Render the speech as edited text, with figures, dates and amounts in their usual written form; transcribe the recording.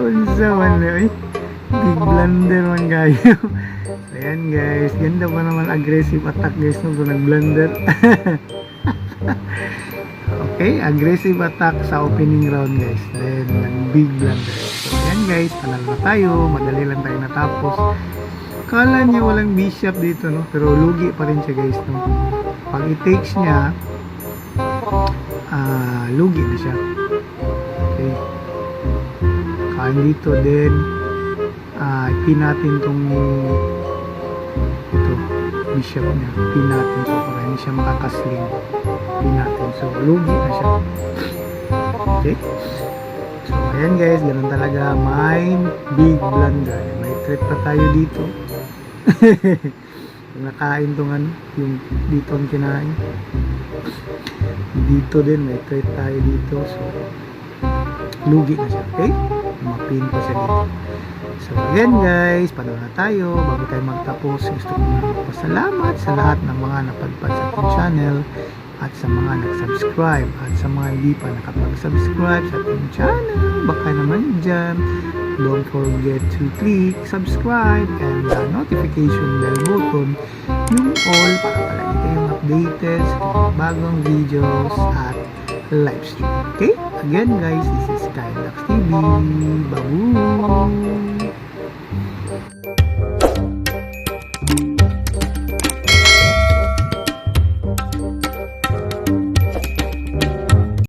Unsa man oy. Big blunder man kayo. Ayan guys, ganda pa naman aggressive attack guys no kung nag-blunder. Okay, aggressive attack sa opening round guys. Then nag-big blunder. So ayan guys, panalo na tayo. Madali lang tayo natapos. Kala niya walang bishop dito no, pero lugi pa rin siya guys no. Pag i-takes niya, lugi na siya. Okay. Kain dito din. Pin natin tong ito, bishop niya. Pin natin so para hindi siya makakasling. Pin natin. So, lugi na siya. Okay. So, ayan guys. Ganun talaga. May big blunder. May threat pa tayo dito. Nakain tong ano, yung dito ang kinain. Dito din. May threat tayo dito. So, lugi na siya. Okay. Mapin pa siya dito. So again guys, panalo na tayo. Bago tayo magtapos, gusto ko magpasalamat sa lahat ng mga napadpad sa ating channel at sa mga nag-subscribe at sa mga hindi pa nakapag-subscribe sa ating channel. Baka naman dyan, don't forget to click subscribe and the notification bell button, yung all para palagi kayong updated sa mga bagong videos at live stream. Okay? Again guys, this is Skylax TV. Babu!